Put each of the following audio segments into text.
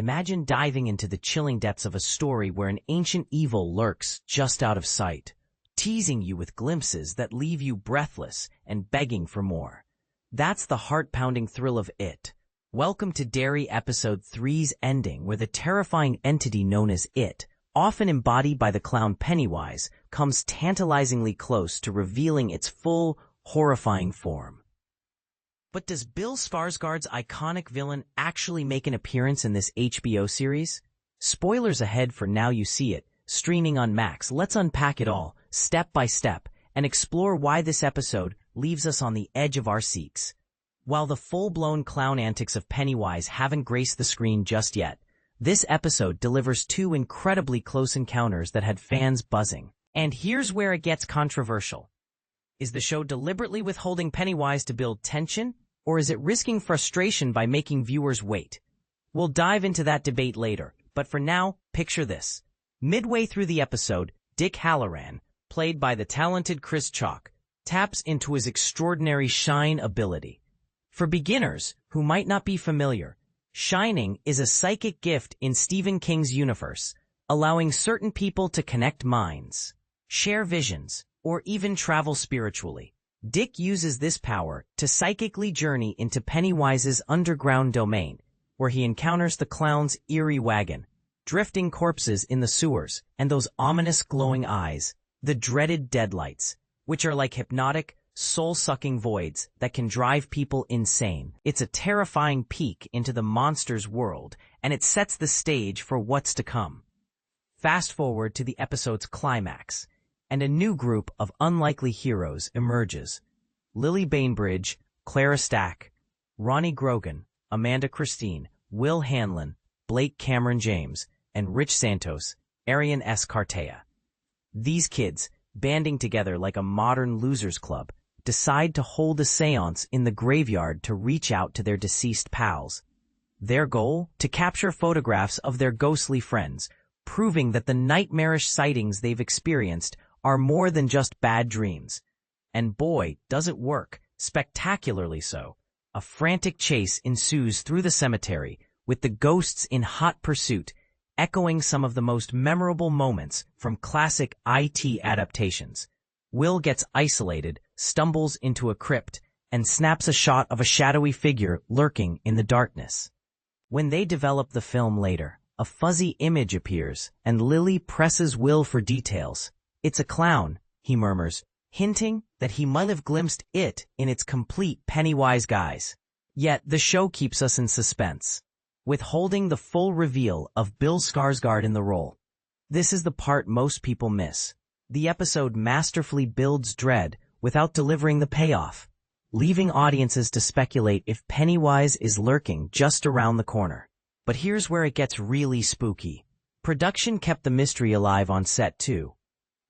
Imagine diving into the chilling depths of a story where an ancient evil lurks just out of sight, teasing you with glimpses that leave you breathless and begging for more. That's the heart-pounding thrill of It. Welcome to Derry Episode 3's ending, where the terrifying entity known as It, often embodied by the clown Pennywise, comes tantalizingly close to revealing its full, horrifying form. But does Bill Skarsgård's iconic villain actually make an appearance in this HBO series? Spoilers ahead for Now You See It, streaming on Max. Let's unpack it all, step by step, and explore why this episode leaves us on the edge of our seats. While the full-blown clown antics of Pennywise haven't graced the screen just yet, this episode delivers two incredibly close encounters that had fans buzzing. And here's where it gets controversial. Is the show deliberately withholding Pennywise to build tension, or is it risking frustration by making viewers wait? We'll dive into that debate later, but for now, picture this. Midway through the episode, Dick Hallorann, played by the talented Chris Chalk, taps into his extraordinary shine ability. For beginners who might not be familiar, shining is a psychic gift in Stephen King's universe, allowing certain people to connect minds, share visions, or even travel spiritually. Dick uses this power to psychically journey into Pennywise's underground domain, where he encounters the clown's eerie wagon, drifting corpses in the sewers, and those ominous glowing eyes, the dreaded Deadlights, which are like hypnotic, soul-sucking voids that can drive people insane. It's a terrifying peek into the monster's world, and it sets the stage for what's to come. Fast forward to the episode's climax, and a new group of unlikely heroes emerges. Lily Bainbridge, Clara Stack, Ronnie Grogan, Amanda Christine, Will Hanlon, Blake Cameron James, and Rich Santos, Arian S. Cartea. These kids, banding together like a modern losers club, decide to hold a séance in the graveyard to reach out to their deceased pals. Their goal? To capture photographs of their ghostly friends, proving that the nightmarish sightings they've experienced are more than just bad dreams. And boy, does it work, spectacularly so. A frantic chase ensues through the cemetery, with the ghosts in hot pursuit, echoing some of the most memorable moments from classic IT adaptations. Will gets isolated, stumbles into a crypt, and snaps a shot of a shadowy figure lurking in the darkness. When they develop the film later, a fuzzy image appears, and Lily presses Will for details. "It's a clown," he murmurs, hinting that he might have glimpsed it in its complete Pennywise guise. Yet the show keeps us in suspense, withholding the full reveal of Bill Skarsgård in the role. This is the part most people miss. The episode masterfully builds dread without delivering the payoff, leaving audiences to speculate if Pennywise is lurking just around the corner. But here's where it gets really spooky. Production kept the mystery alive on set too.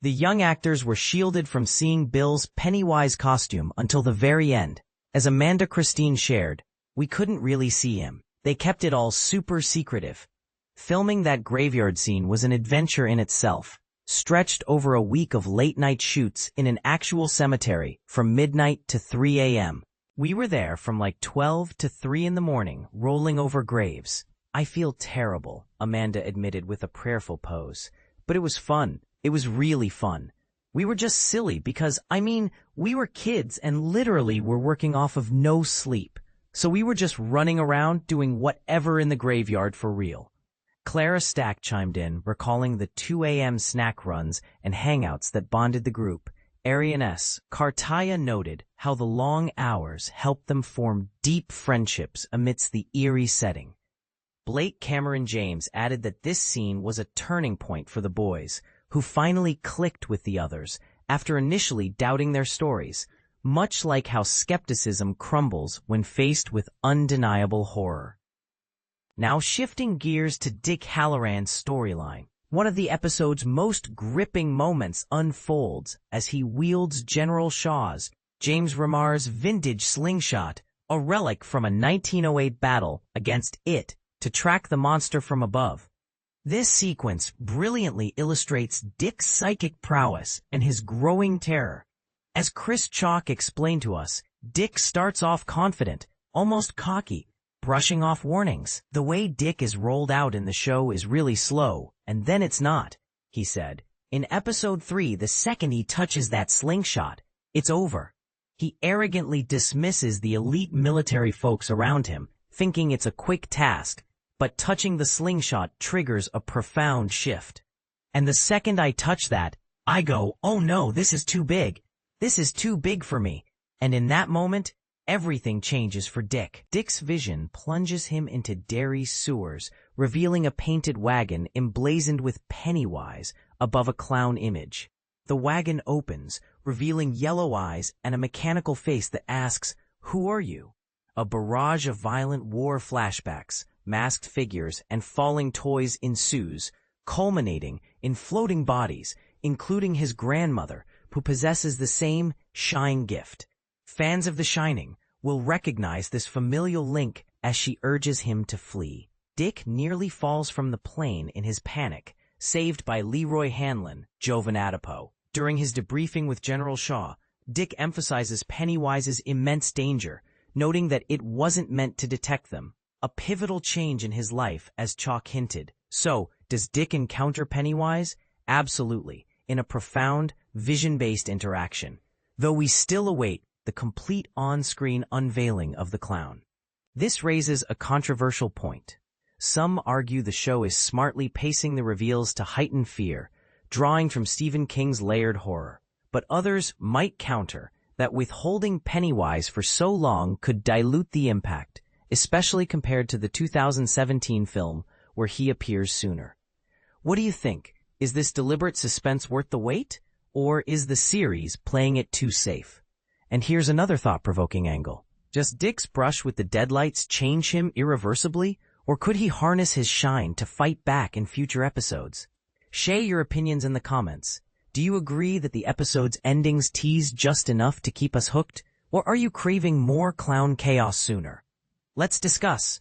The young actors were shielded from seeing Bill's Pennywise costume until the very end. As Amanda Christine shared, "We couldn't really see him. They kept it all super secretive." Filming that graveyard scene was an adventure in itself, stretched over a week of late-night shoots in an actual cemetery from midnight to 3 a.m. We were there from like 12 to 3 in the morning, rolling over graves. "I feel terrible," Amanda admitted with a prayerful pose. "But it was fun. It was really fun. We were just silly because, we were kids and literally were working off of no sleep. So we were just running around doing whatever in the graveyard for real." Clara Stack chimed in, recalling the 2 a.m. snack runs and hangouts that bonded the group. Arian S. Cartea noted how the long hours helped them form deep friendships amidst the eerie setting. Blake Cameron James added that this scene was a turning point for the boys, who finally clicked with the others after initially doubting their stories, much like how skepticism crumbles when faced with undeniable horror. Now shifting gears to Dick Hallorann's storyline, one of the episode's most gripping moments unfolds as he wields General Shaw's, James Remar's vintage slingshot, a relic from a 1908 battle against It, to track the monster from above. This sequence brilliantly illustrates Dick's psychic prowess and his growing terror. As Chris Chalk explained to us, Dick starts off confident, almost cocky, brushing off warnings. The way Dick is rolled out in the show is really slow, and then it's not, he said. In episode 3, the second he touches that slingshot, it's over. He arrogantly dismisses the elite military folks around him, thinking it's a quick task, but touching the slingshot triggers a profound shift. And the second I touch that, I go, oh no, this is too big. This is too big for me. And in that moment, everything changes for Dick. Dick's vision plunges him into Derry sewers, revealing a painted wagon emblazoned with Pennywise above a clown image. The wagon opens, revealing yellow eyes and a mechanical face that asks, "Who are you?" A barrage of violent war flashbacks, masked figures, and falling toys ensues, culminating in floating bodies, including his grandmother, who possesses the same shine gift. Fans of The Shining will recognize this familial link as she urges him to flee. Dick nearly falls from the plane in his panic, saved by Leroy Hanlon, Jovan Adipo. During his debriefing with General Shaw, Dick emphasizes Pennywise's immense danger, noting that it wasn't meant to detect them. A pivotal change in his life, as Chalk hinted. So, does Dick encounter Pennywise? Absolutely, in a profound, vision-based interaction, though we still await the complete on-screen unveiling of the clown. This raises a controversial point. Some argue the show is smartly pacing the reveals to heighten fear, drawing from Stephen King's layered horror. But others might counter that withholding Pennywise for so long could dilute the impact, especially compared to the 2017 film where he appears sooner. What do you think? Is this deliberate suspense worth the wait? Or is the series playing it too safe? And here's another thought-provoking angle. Does Dick's brush with the Deadlights change him irreversibly? Or could he harness his shine to fight back in future episodes? Share your opinions in the comments. Do you agree that the episode's endings tease just enough to keep us hooked? Or are you craving more clown chaos sooner? Let's discuss.